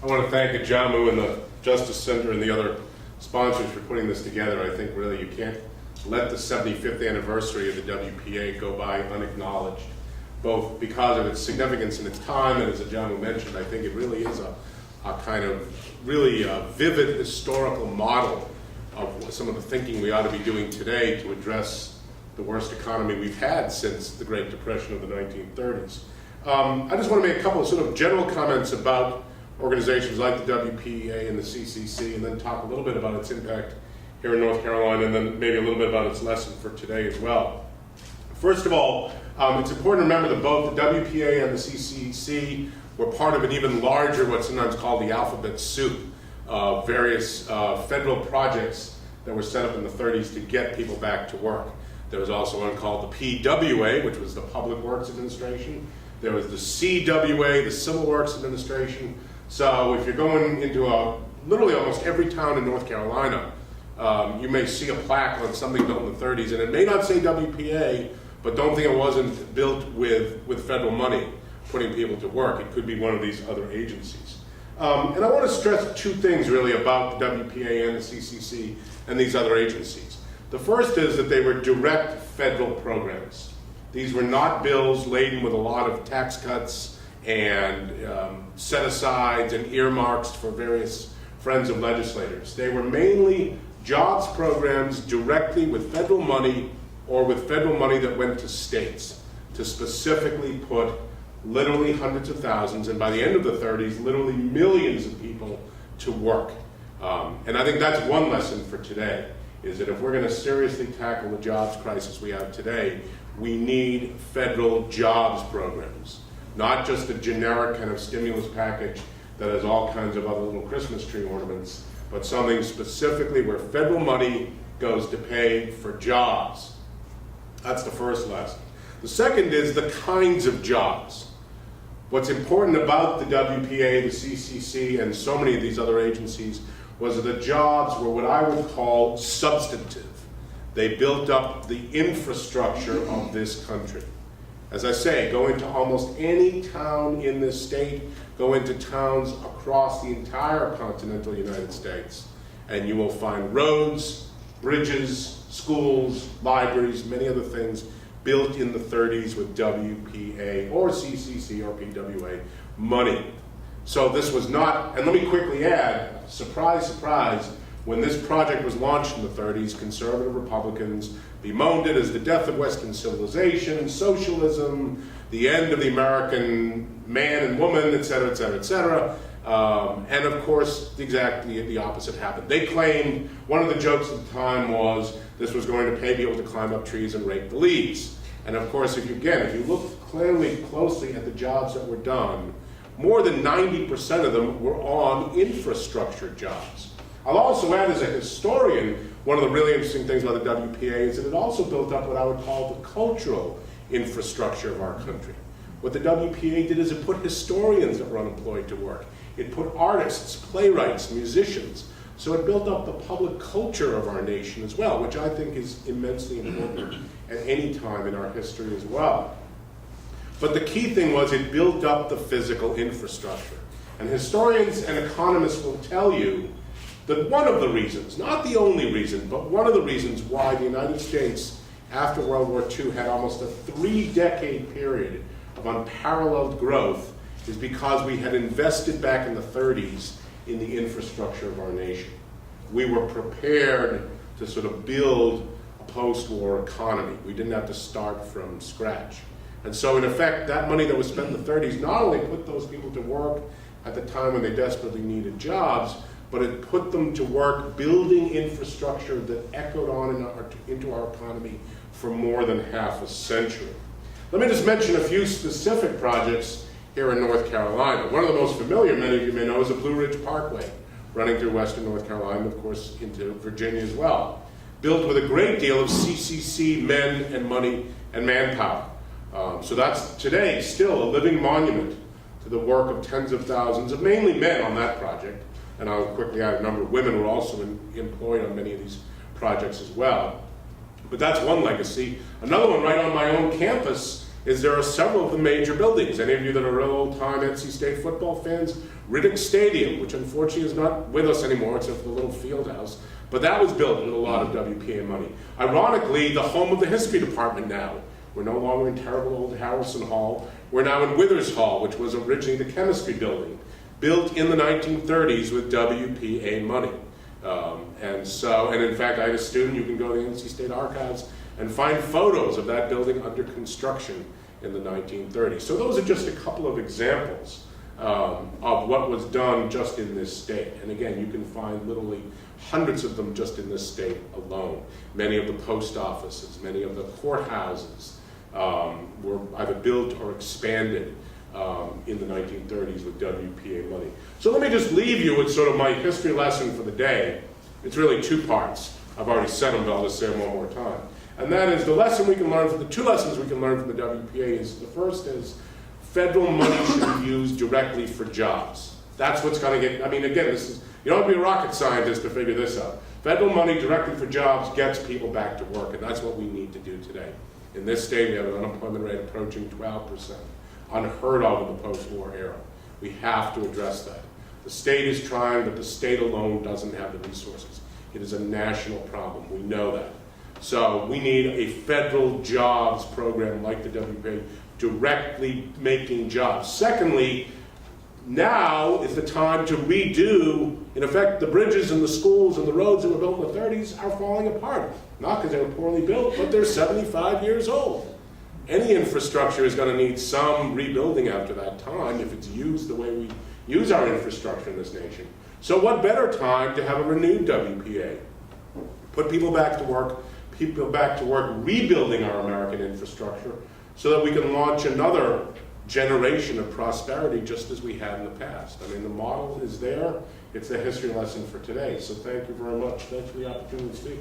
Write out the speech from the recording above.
I want to thank Ajamu and the Justice Center and the other sponsors for putting this together. I think really you can't let the 75th anniversary of the WPA go by unacknowledged, both because of its significance in its time, and as Ajamu mentioned, I think it really is a kind of really vivid historical model of some of the thinking we ought to be doing today to address the worst economy we've had since the Great Depression of the 1930s. I just want to make a couple of sort of general comments about organizations like the WPA and the CCC, and then talk a little bit about its impact here in North Carolina, and then maybe a little bit about its lesson for today as well. First of all, it's important to remember that both the WPA and the CCC were part of an even larger, what's sometimes called the alphabet soup, of various federal projects that were set up in the 30s to get people back to work. There was also one called the PWA, which was the Public Works Administration. There was the CWA, the Civil Works Administration. So if you're going into literally almost every town in North Carolina, you may see a plaque on something built in the 30s, and it may not say WPA, but don't think it wasn't built with federal money putting people to work. It could be one of these other agencies. And I want to stress two things really about the WPA and the CCC and these other agencies. The first is that they were direct federal programs. These were not bills laden with a lot of tax cuts and set-asides and earmarks for various friends of legislators. They were mainly jobs programs directly with federal money or with federal money that went to states to specifically put literally hundreds of thousands, and by the end of the 30s, literally millions of people to work. And I think that's one lesson for today, is that if we're going to seriously tackle the jobs crisis we have today, we need federal jobs programs, not just a generic kind of stimulus package that has all kinds of other little Christmas tree ornaments, but something specifically where federal money goes to pay for jobs. That's the first lesson. The second is the kinds of jobs. What's important about the WPA, the CCC, and so many of these other agencies was that the jobs were what I would call substantive. They built up the infrastructure of this country. As I say, go into almost any town in this state, go into towns across the entire continental United States, and you will find roads, bridges, schools, libraries, many other things built in the 30s with WPA or CCC or PWA money. So this was not, and let me quickly add, surprise, surprise, when this project was launched in the 30s, conservative Republicans bemoaned it as the death of Western civilization, socialism, the end of the American man and woman, et cetera, et cetera, et cetera. And of course, exactly the opposite happened. They claimed, one of the jokes at the time was, this was going to pay people to climb up trees and rake the leaves. And of course, if you look closely at the jobs that were done, more than 90% of them were on infrastructure jobs. I'll also add, as a historian, one of the really interesting things about the WPA is that it also built up what I would call the cultural infrastructure of our country. What the WPA did is it put historians that were unemployed to work. It put artists, playwrights, musicians. So it built up the public culture of our nation as well, which I think is immensely important at any time in our history as well. But the key thing was it built up the physical infrastructure. And historians and economists will tell you that one of the reasons, not the only reason, but one of the reasons why the United States after World War II had almost a 3-decade period of unparalleled growth is because we had invested back in the 30s in the infrastructure of our nation. We were prepared to sort of build a post-war economy. We didn't have to start from scratch. And so in effect, that money that was spent in the 30s not only put those people to work at the time when they desperately needed jobs, but it put them to work building infrastructure that echoed on into our economy for more than half a century. Let me just mention a few specific projects here in North Carolina. One of the most familiar, many of you may know, is the Blue Ridge Parkway, running through western North Carolina, of course, into Virginia as well. Built with a great deal of CCC men and money and manpower. So that's today still a living monument to the work of tens of thousands of mainly men on that project. And I'll quickly add a number of women were also employed on many of these projects as well. But that's one legacy. Another one right on my own campus is there are several of the major buildings. Any of you that are real old-time NC State football fans Riddick Stadium, which unfortunately is not with us anymore, except for the little field house, but that was built with a lot of WPA money. Ironically, the home of the history department now. We're no longer in terrible old Harrison Hall. We're now in Withers Hall, which was originally the chemistry building, built in the 1930s with WPA money. And in fact, I had a student, you can go to the NC State Archives and find photos of that building under construction in the 1930s. So those are just a couple of examples of what was done just in this state. And again, you can find literally hundreds of them just in this state alone. Many of the post offices, many of the courthouses were either built or expanded in the 1930s with WPA money. So let me just leave you with sort of my history lesson for the day. It's really two parts. I've already said them, but I'll just say them one more time. And that is the lesson we can learn from the two lessons we can learn from the WPA is the first is federal money should be used directly for jobs. That's what's going to get, I mean, again, this is, you don't have to be a rocket scientist to figure this out. Federal money directly for jobs gets people back to work, and that's what we need to do today. In this state, we have an unemployment rate approaching 12%, unheard of in the post-war era. We have to address that. The state is trying, but the state alone doesn't have the resources. It is a national problem. We know that. So we need a federal jobs program like the WPA directly making jobs. Secondly, now is the time to redo, in effect, the bridges and the schools and the roads that were built in the 30s are falling apart. Not because they were poorly built, but they're 75 years old. Any infrastructure is going to need some rebuilding after that time if it's used the way we use our infrastructure in this nation. So what better time to have a renewed WPA? Put people back to work rebuilding our American infrastructure so that we can launch another generation of prosperity just as we had in the past. I mean, the model is there. It's a history lesson for today. So thank you very much. Thanks for the opportunity to speak.